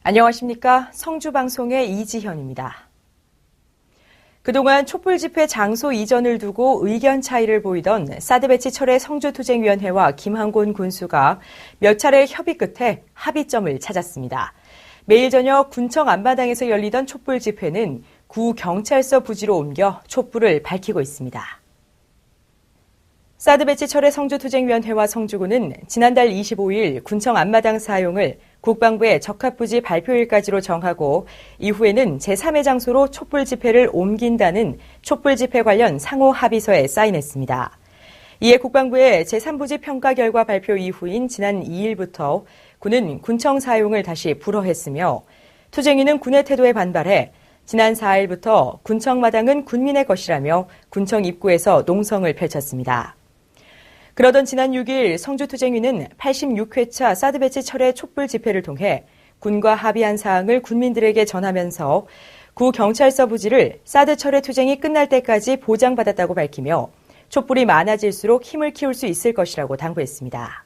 안녕하십니까. 성주방송의 이지현입니다. 그동안 촛불 집회 장소 이전을 두고 의견 차이를 보이던 사드 배치 철회 성주투쟁위원회와 김한곤 군수가 몇 차례 협의 끝에 합의점을 찾았습니다. 매일 저녁 군청 앞마당에서 열리던 촛불 집회는 구 경찰서 부지로 옮겨 촛불을 밝히고 있습니다. 사드 배치 철회 성주투쟁위원회와 성주군은 지난달 25일 군청 앞마당 사용을 국방부의 적합부지 발표일까지로 정하고 이후에는 제3의 장소로 촛불 집회를 옮긴다는 촛불 집회 관련 상호 합의서에 사인했습니다. 이에 국방부의 제3부지 평가 결과 발표 이후인 지난 2일부터 군은 군청 사용을 다시 불허했으며 투쟁위는 군의 태도에 반발해 지난 4일부터 군청 마당은 군민의 것이라며 군청 입구에서 농성을 펼쳤습니다. 그러던 지난 6일 성주투쟁위는 86회차 사드 배치 철회 촛불 집회를 통해 군과 합의한 사항을 군민들에게 전하면서 구 경찰서 부지를 사드 철회 투쟁이 끝날 때까지 보장받았다고 밝히며 촛불이 많아질수록 힘을 키울 수 있을 것이라고 당부했습니다.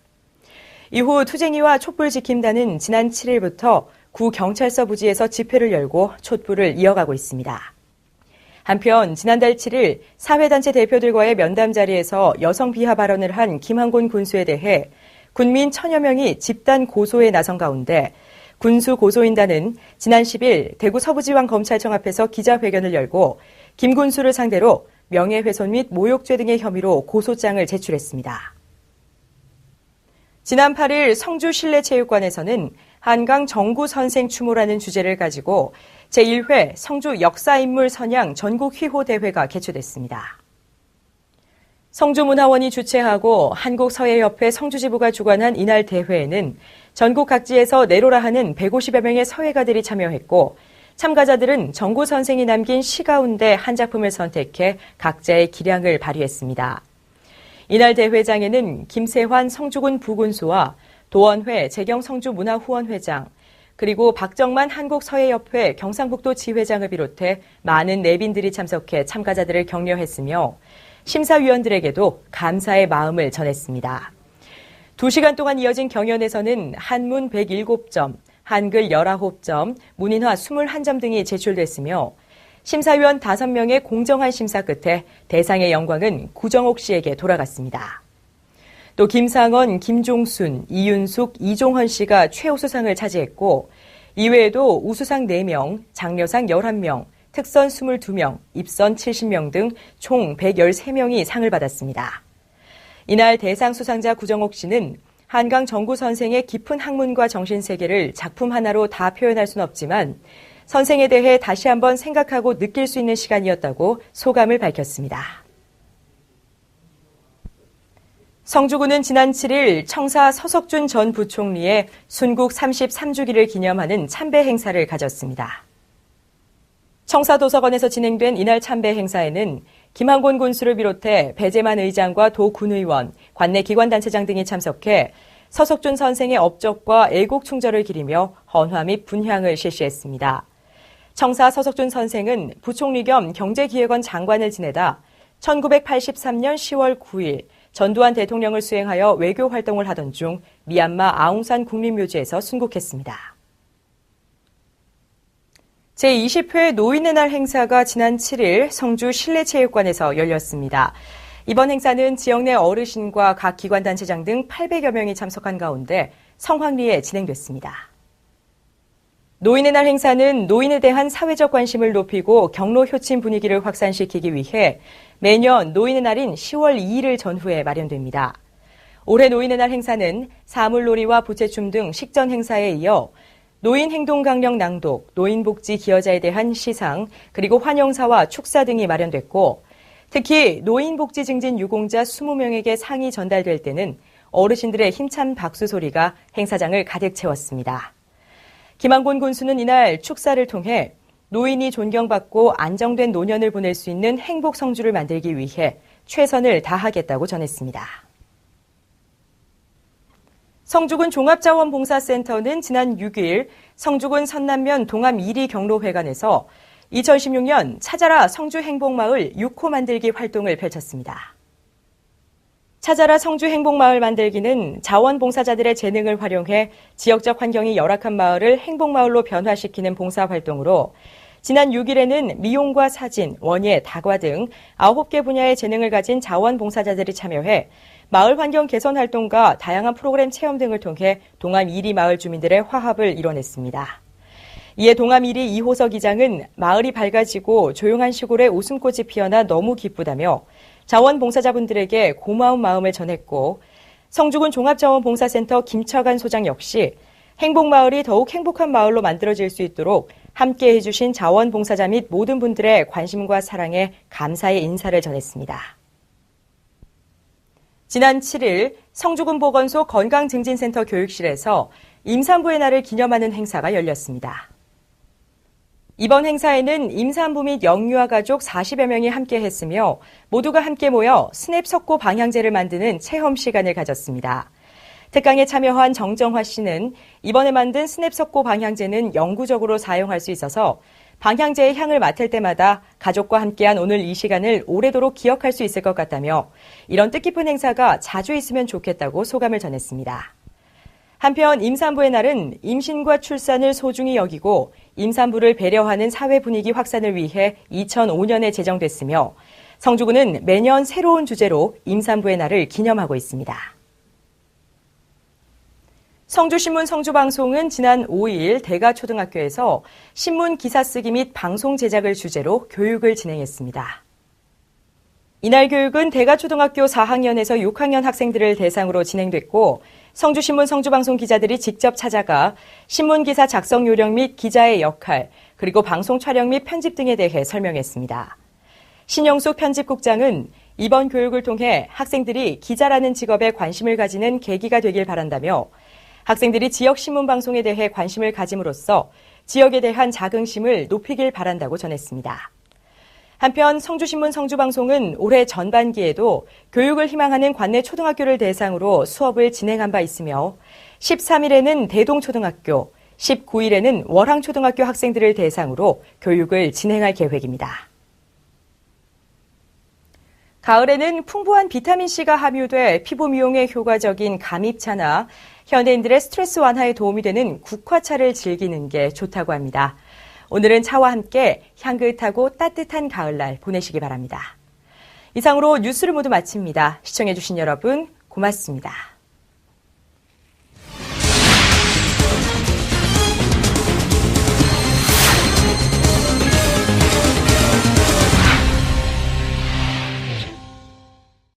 이후 투쟁위와 촛불 지킴단은 지난 7일부터 구 경찰서 부지에서 집회를 열고 촛불을 이어가고 있습니다. 한편 지난달 7일 사회단체 대표들과의 면담 자리에서 여성 비하 발언을 한 김한곤 군수에 대해 군민 1000여 명이 집단 고소에 나선 가운데 군수 고소인단은 지난 10일 대구 서부지방검찰청 앞에서 기자회견을 열고 김 군수를 상대로 명예훼손 및 모욕죄 등의 혐의로 고소장을 제출했습니다. 지난 8일 성주실내체육관에서는 한강 정구선생 추모라는 주제를 가지고 제1회 성주 역사인물 선양 전국휘호대회가 개최됐습니다. 성주문화원이 주최하고 한국서예협회 성주지부가 주관한 이날 대회에는 전국 각지에서 내로라 하는 150여 명의 서예가들이 참여했고 참가자들은 정구 선생이 남긴 시 가운데 한 작품을 선택해 각자의 기량을 발휘했습니다. 이날 대회장에는 김세환 성주군 부군수와 도원회 재경 성주문화후원회장 그리고 박정만 한국서예협회 경상북도 지회장을 비롯해 많은 내빈들이 참석해 참가자들을 격려했으며 심사위원들에게도 감사의 마음을 전했습니다. 2시간 동안 이어진 경연에서는 한문 107점, 한글 19점, 문인화 21점 등이 제출됐으며 심사위원 5명의 공정한 심사 끝에 대상의 영광은 구정옥 씨에게 돌아갔습니다. 또 김상원, 김종순, 이윤숙, 이종헌 씨가 최우수상을 차지했고 이외에도 우수상 4명, 장려상 11명, 특선 22명, 입선 70명 등 총 113명이 상을 받았습니다. 이날 대상 수상자 구정옥 씨는 한강 정구 선생의 깊은 학문과 정신세계를 작품 하나로 다 표현할 수는 없지만 선생에 대해 다시 한번 생각하고 느낄 수 있는 시간이었다고 소감을 밝혔습니다. 성주군은 지난 7일 청사 서석준 전 부총리의 순국 33주기를 기념하는 참배 행사를 가졌습니다. 청사도서관에서 진행된 이날 참배 행사에는 김한곤 군수를 비롯해 배재만 의장과 도 군의원, 관내 기관단체장 등이 참석해 서석준 선생의 업적과 애국 충절을 기리며 헌화 및 분향을 실시했습니다. 청사 서석준 선생은 부총리 겸 경제기획원 장관을 지내다 1983년 10월 9일 전두환 대통령을 수행하여 외교 활동을 하던 중 미얀마 아웅산 국립묘지에서 순국했습니다. 제20회 노인의 날 행사가 지난 7일 성주 실내체육관에서 열렸습니다. 이번 행사는 지역 내 어르신과 각 기관단체장 등 800여 명이 참석한 가운데 성황리에 진행됐습니다. 노인의 날 행사는 노인에 대한 사회적 관심을 높이고 경로 효친 분위기를 확산시키기 위해 매년 노인의 날인 10월 2일을 전후에 마련됩니다. 올해 노인의 날 행사는 사물놀이와 부채춤 등 식전 행사에 이어 노인 행동 강령 낭독, 노인복지 기여자에 대한 시상, 그리고 환영사와 축사 등이 마련됐고 특히 노인복지 증진 유공자 20명에게 상이 전달될 때는 어르신들의 힘찬 박수 소리가 행사장을 가득 채웠습니다. 김한곤 군수는 이날 축사를 통해 노인이 존경받고 안정된 노년을 보낼 수 있는 행복 성주를 만들기 위해 최선을 다하겠다고 전했습니다. 성주군 종합자원봉사센터는 지난 6일 성주군 선남면 동암 1리 경로회관에서 2016년 찾아라 성주 행복마을 6호 만들기 활동을 펼쳤습니다. 찾아라 성주 행복마을 만들기는 자원봉사자들의 재능을 활용해 지역적 환경이 열악한 마을을 행복마을로 변화시키는 봉사활동으로 지난 6일에는 미용과 사진, 원예, 다과 등 9개 분야의 재능을 가진 자원봉사자들이 참여해 마을 환경 개선 활동과 다양한 프로그램 체험 등을 통해 동암 1리 마을 주민들의 화합을 이뤄냈습니다. 이에 동암 1리 이호석 이장은 마을이 밝아지고 조용한 시골에 웃음꽃이 피어나 너무 기쁘다며 자원봉사자분들에게 고마운 마음을 전했고 성주군 종합자원봉사센터 김철관 소장 역시 행복마을이 더욱 행복한 마을로 만들어질 수 있도록 함께 해주신 자원봉사자 및 모든 분들의 관심과 사랑에 감사의 인사를 전했습니다. 지난 7일 성주군 보건소 건강증진센터 교육실에서 임산부의 날을 기념하는 행사가 열렸습니다. 이번 행사에는 임산부 및 영유아 가족 40여 명이 함께 했으며 모두가 함께 모여 스냅 석고 방향제를 만드는 체험 시간을 가졌습니다. 특강에 참여한 정정화 씨는 이번에 만든 스냅 석고 방향제는 영구적으로 사용할 수 있어서 방향제의 향을 맡을 때마다 가족과 함께한 오늘 이 시간을 오래도록 기억할 수 있을 것 같다며 이런 뜻깊은 행사가 자주 있으면 좋겠다고 소감을 전했습니다. 한편 임산부의 날은 임신과 출산을 소중히 여기고 임산부를 배려하는 사회 분위기 확산을 위해 2005년에 제정됐으며 성주군은 매년 새로운 주제로 임산부의 날을 기념하고 있습니다. 성주신문 성주방송은 지난 5일 대가초등학교에서 신문 기사 쓰기 및 방송 제작을 주제로 교육을 진행했습니다. 이날 교육은 대가초등학교 4학년에서 6학년 학생들을 대상으로 진행됐고 성주신문 성주방송 기자들이 직접 찾아가 신문기사 작성 요령 및 기자의 역할, 그리고 방송 촬영 및 편집 등에 대해 설명했습니다. 신영숙 편집국장은 이번 교육을 통해 학생들이 기자라는 직업에 관심을 가지는 계기가 되길 바란다며 학생들이 지역 신문 방송에 대해 관심을 가짐으로써 지역에 대한 자긍심을 높이길 바란다고 전했습니다. 한편 성주신문 성주방송은 올해 전반기에도 교육을 희망하는 관내 초등학교를 대상으로 수업을 진행한 바 있으며 13일에는 대동초등학교, 19일에는 월항초등학교 학생들을 대상으로 교육을 진행할 계획입니다. 가을에는 풍부한 비타민C가 함유돼 피부 미용에 효과적인 감입차나 현대인들의 스트레스 완화에 도움이 되는 국화차를 즐기는 게 좋다고 합니다. 오늘은 차와 함께 향긋하고 따뜻한 가을날 보내시기 바랍니다. 이상으로 뉴스를 모두 마칩니다. 시청해주신 여러분 고맙습니다.